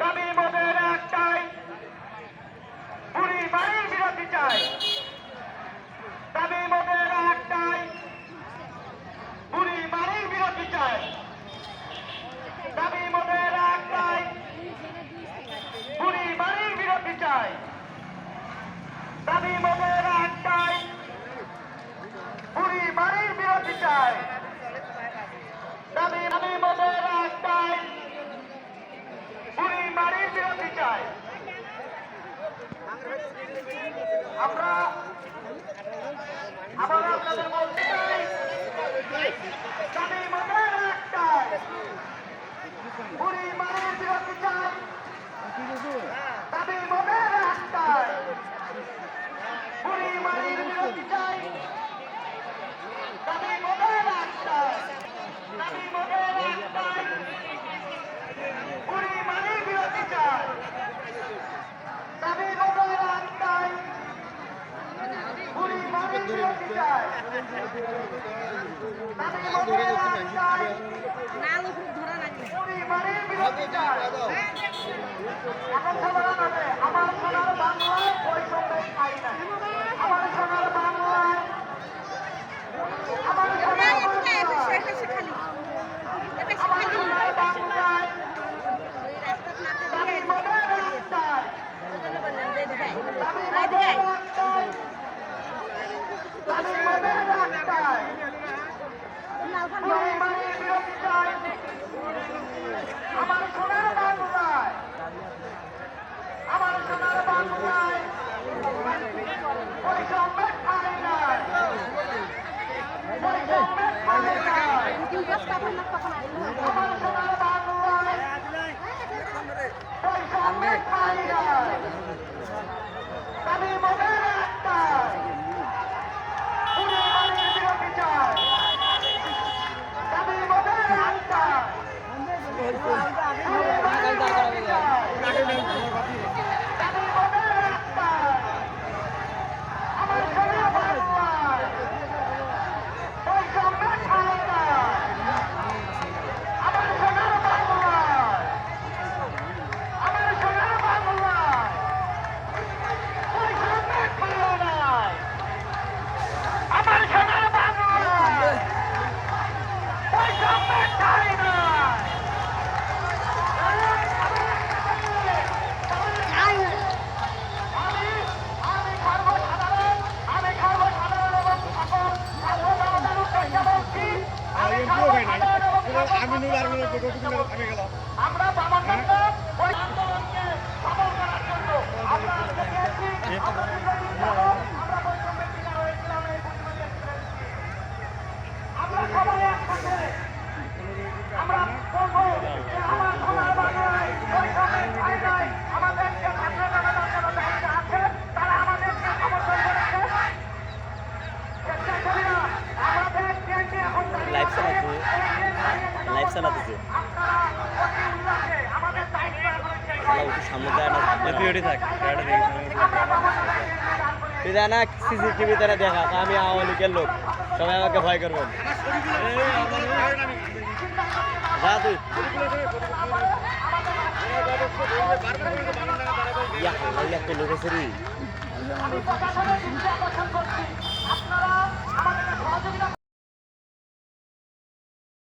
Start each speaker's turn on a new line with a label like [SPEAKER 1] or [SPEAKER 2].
[SPEAKER 1] দাবি মোদের একটাই, বুড়ি বাড়ির বিরতি চাই। দাবি মোদের একটাই, বুড়ি বাড়ির বিরতি চাই। দাবি মোদের একটাই, বুড়ি বাড়ির বিরতি চাই। দাবি মোদের একটাই, বুড়ি বাড়ির বিরতি চাই। দাবি মোদের একটাই, বুড়ি বাড়ির বিরতি চাই। আমরা আবার আপনাদের বলতে চাই, দাবি মোদের একটাই, বুড়ি বাড়ির বিরতি চাই। দাবি মোদের একটাই, বুড়ি বাড়ির বিরতি চাই। দাবি মোদের একটাই, দাবি মোদের একটাই, বুড়ি বাড়ির বিরতি চাই। দাবি মোদের একটাই, বুড়ি বাড়ির বিরতি চাই। দাবি মোদের একটাই, বুড়ি বাড়ির বিরতি চাই। এখন সবার হবে আমার সোনার বাংলায় বৈষম্যের ঠাঁই নাই। আমার সোনার বাংলায়, আমার সোনার বাংলায়, আমার সোনার বাংলায় দাবি মোদের একটাই, দাবি মোদের একটাই, দাবি মোদের একটাই, বুড়ি বাড়ির বিরতি চাই। আমার সোনার বাংলায়, আমার সোনার বাংলায় বৈষম্যের ঠাঁই নাই, বৈষম্যের ঠাঁই নাই। আমার সোনার বাংলায় বৈষম্যের ঠাঁই নাই। দাবি মোদের একটাই, বুড়ি বাড়ির বিরতি চাই। দাবি মোদের একটাই, বুড়ি বাড়ির বিরতি চাই। দাবি মোদের একটাই, আমার সোনার বাংলায় বৈষম্যের ঠাঁই নাই। আমার সোনার বাংলায়, আমার সোনার বাংলায় বৈষম্যের ঠাঁই নাই। আমার সোনার বাংলায় বৈষম্যের ঠাঁই নাই। আমি সর্বসাধারণ, আমি সর্বসাধারণ এবং সকল সাধারণ উদ্দেশ্যে বলছি, আমি সর্বসাধারণ এবং আমরা বামানন্দ ওই আন্দোলনকে সফল করার জন্য আমরা আজকে পেয়েছি। আমরা দীর্ঘদিন যাবৎ আমরা বৈষম্যের শিকার হয়েছিলাম এই বুড়িমারি এক্সপ্রেসকে। আমরা সবাই একসাথে আমরা বলবো যে আমার সোনার বাংলায় বৈষম্যের ঠাঁই নাই। আমাদেরকে ছাত্র জনতার কোনো দায়িত্ব আছে, তারা আমাদেরকে সমর্থন করেছে। স্বেচ্ছাসেবীরা আমাদের ট্রেনটি এখন দাঁড়িয়ে আছে।
[SPEAKER 2] লাইভ চালাতেছে
[SPEAKER 1] আপনারা অতি উল্লাসে আমাদের দায়িত্ব এখন
[SPEAKER 2] সামনে দেয় না পিওটি থাক তুই জানা না সিসিটিভি তারা দেখা আমি আওয়ামী লীগের লোক সবাই আমাকে ভয় করবেন যা তুই লোক আছে রে
[SPEAKER 1] আমি প্রশাসনের দৃষ্টি আকর্ষণ করছি, আপনারা আমাদের সহযোগিতা